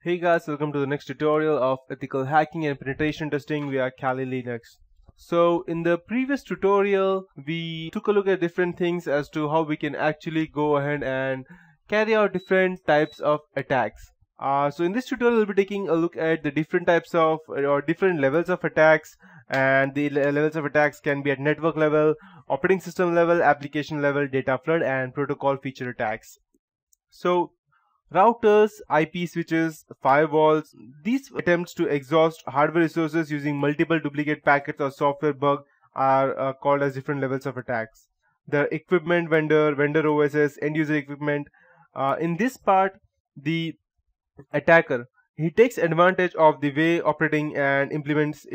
Hey guys, welcome to the next tutorial of ethical hacking and penetration testing via Kali Linux. So in the previous tutorial, we took a look at different things as to how we can actually go ahead and carry out different types of attacks. So in this tutorial, we'll be taking a look at the different types of or different levels of attacks, and the levels of attacks can be at network level, operating system level, application level, data flood, and protocol feature attacks. So routers, IP switches, firewalls, these attempts to exhaust hardware resources using multiple duplicate packets or software bug are called as different levels of attacks. The equipment vendor, vendor OSs, end user equipment. In this part, the attacker, he takes advantage of the way operating and implements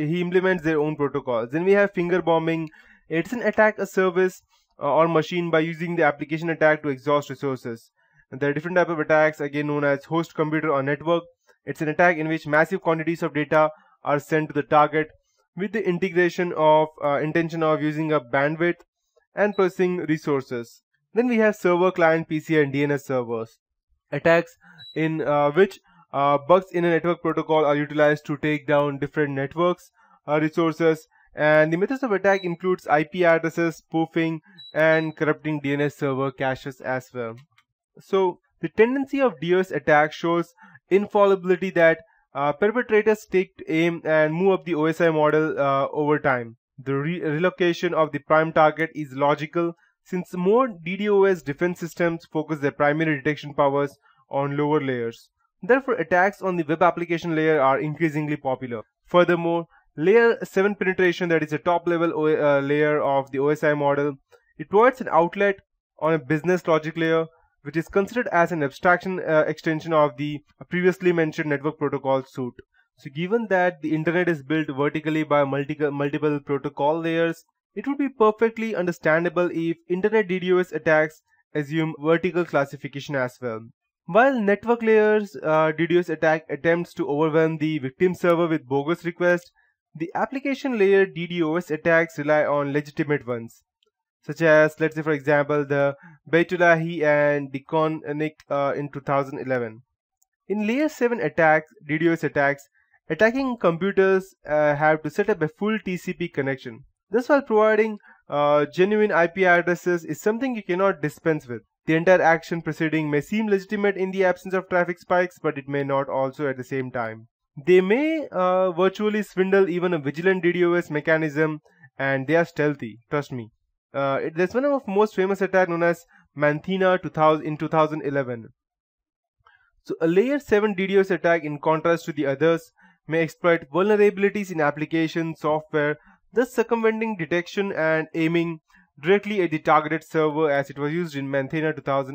their own protocols. Then we have finger bombing. It's an attack a service or machine by using the application attack to exhaust resources. And there are different types of attacks, again known as host computer or network. It's an attack in which massive quantities of data are sent to the target with the intention of using up bandwidth and processing resources. Then we have server, client, PC, and DNS servers. Attacks in which bugs in a network protocol are utilized to take down different networks resources. And the methods of attack includes IP addresses, spoofing, and corrupting DNS server caches as well. So the tendency of DDoS attack shows infallibility that perpetrators take aim and move up the OSI model over time. The relocation of the prime target is logical since more DDoS defense systems focus their primary detection powers on lower layers. Therefore, attacks on the web application layer are increasingly popular. Furthermore, layer 7 penetration, that is a top level layer of the OSI model, it provides an outlet on a business logic layer, which is considered as an abstraction extension of the previously mentioned network protocol suite. So given that the internet is built vertically by multiple protocol layers, it would be perfectly understandable if internet DDoS attacks assume vertical classification as well. While network layers DDoS attack attempts to overwhelm the victim server with bogus requests, the application layer DDoS attacks rely on legitimate ones, such as, let's say for example, the Baitulahi and Deconic in 2011. In layer 7 attacks, DDoS attacks, attacking computers have to set up a full TCP connection. This, while providing genuine IP addresses, is something you cannot dispense with. The entire action proceeding may seem legitimate in the absence of traffic spikes, but it may not also at the same time. They may virtually swindle even a vigilant DDoS mechanism, and they are stealthy, trust me. There's one of the most famous attack known as Manthina in 2011. So a layer 7 DDoS attack, in contrast to the others, may exploit vulnerabilities in application software, thus circumventing detection and aiming directly at the targeted server as it was used in Manthina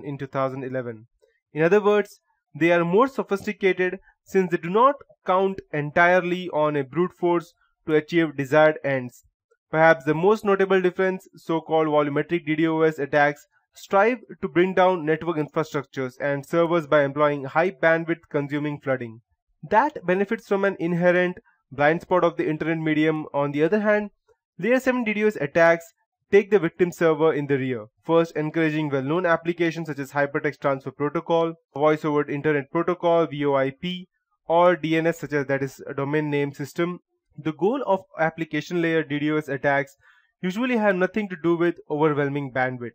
in 2011. In other words, they are more sophisticated since they do not count entirely on a brute force to achieve desired ends. Perhaps the most notable difference, so-called volumetric DDoS attacks strive to bring down network infrastructures and servers by employing high bandwidth consuming flooding. That benefits from an inherent blind spot of the internet medium. On the other hand, layer 7 DDoS attacks take the victim server in the rear, first encouraging well-known applications such as Hypertext Transfer Protocol, Voice over Internet Protocol, VoIP, or DNS, such as that is a domain name system. The goal of application layer DDoS attacks usually have nothing to do with overwhelming bandwidth.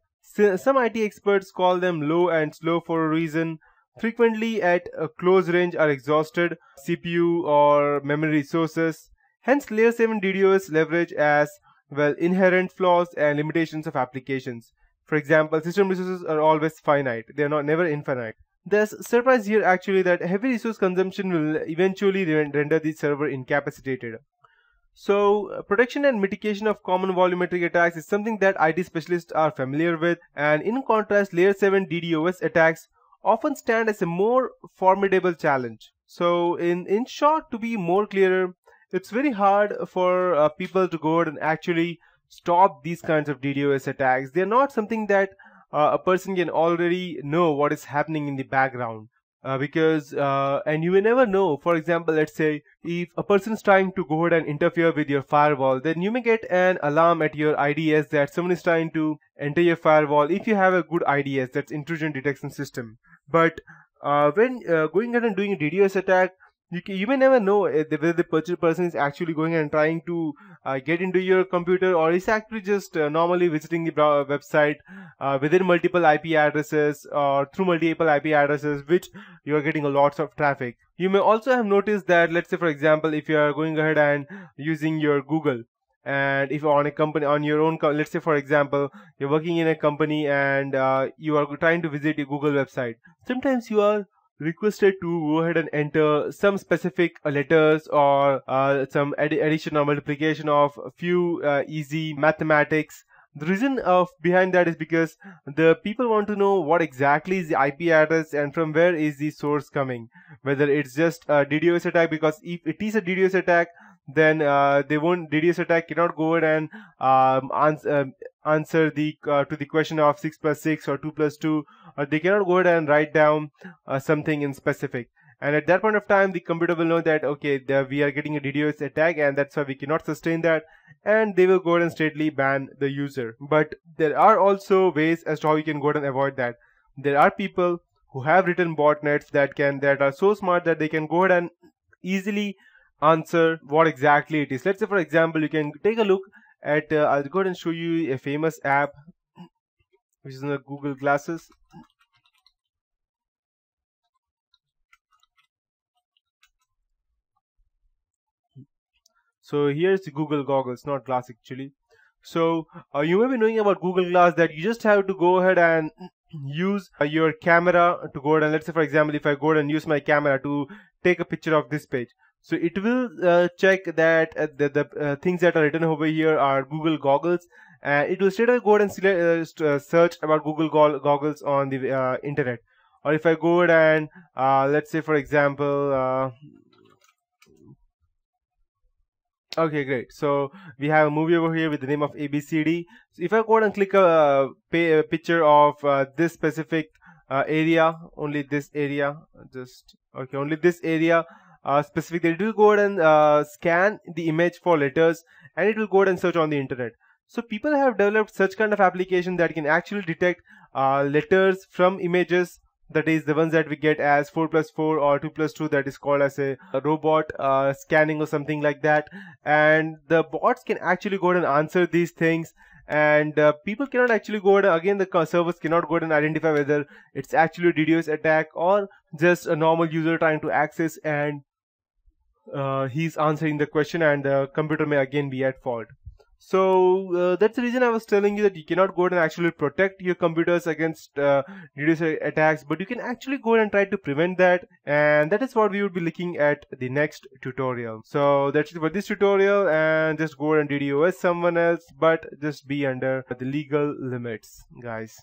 Some IT experts call them low and slow for a reason. Frequently at a close range are exhausted CPU or memory resources. Hence, layer 7 DDoS leverage as well inherent flaws and limitations of applications. For example, system resources are always finite. They are never infinite. There's surprise here actually that heavy resource consumption will eventually render the server incapacitated. So protection and mitigation of common volumetric attacks is something that IT specialists are familiar with, and in contrast, layer 7 DDoS attacks often stand as a more formidable challenge. So in short, to be more clearer, it's very hard for people to go out and actually stop these kinds of DDoS attacks. They're not something that a person can already know what is happening in the background, because and you may never know. For example, let's say if a person is trying to go ahead and interfere with your firewall, then you may get an alarm at your IDS that someone is trying to enter your firewall if you have a good IDS, that's intrusion detection system. But when going ahead and doing a DDoS attack, you may never know whether the person is actually going and trying to get into your computer, or is actually just normally visiting the website within multiple IP addresses or through multiple IP addresses, which you are getting a lots of traffic. You may also have noticed that, let's say for example, if you are going ahead and using your Google, and if you're on a company on your own, let's say for example you're working in a company and you are trying to visit your Google website, sometimes you are requested to go ahead and enter some specific letters or some addition or multiplication of a few easy mathematics. The reason of behind that is because the people want to know what exactly is the IP address and from where is the source coming, whether it's just a DDoS attack, because if it is a DDoS attack, then DDoS attack cannot go ahead and answer to the question of 6 plus 6 or 2 plus 2, or they cannot go ahead and write down something in specific. And at that point of time, the computer will know that, okay, we are getting a DDoS attack and that's why we cannot sustain that, and they will go ahead and straightly ban the user. But there are also ways as to how you can go ahead and avoid that. There are people who have written botnets that are so smart that they can go ahead and easily answer what exactly it is. Let's say for example, you can take a look at I'll go ahead and show you a famous app which is in the Google Glasses. So here's the Google goggles, not glass actually. So you may be knowing about Google Glass, that you just have to go ahead and use your camera to go ahead and, let's say for example, if I go ahead and use my camera to take a picture of this page, so it will check that the things that are written over here are Google goggles, and it will straight away go ahead and search about Google goggles on the internet. Or if I go ahead and let's say for example, okay, great. So we have a movie over here with the name of ABCD. So if I go ahead and click a picture of this specific area, only this area, only this area specifically, it will go ahead and scan the image for letters, and it will go ahead and search on the internet. So people have developed such kind of application that can actually detect letters from images, that is the ones that we get as 4 plus 4 or 2 plus 2, that is called as a robot scanning or something like that. And the bots can actually go ahead and answer these things, and people cannot actually go ahead and, again the servers cannot go ahead and identify whether it's actually a DDoS attack or just a normal user trying to access, and he's answering the question, and the computer may again be at fault. So that's the reason I was telling you that you cannot go ahead and actually protect your computers against DDoS attacks, but you can actually go ahead and try to prevent that, and that is what we would be looking at the next tutorial. So that's it for this tutorial, and just go ahead and DDoS someone else, but just be under the legal limits, guys.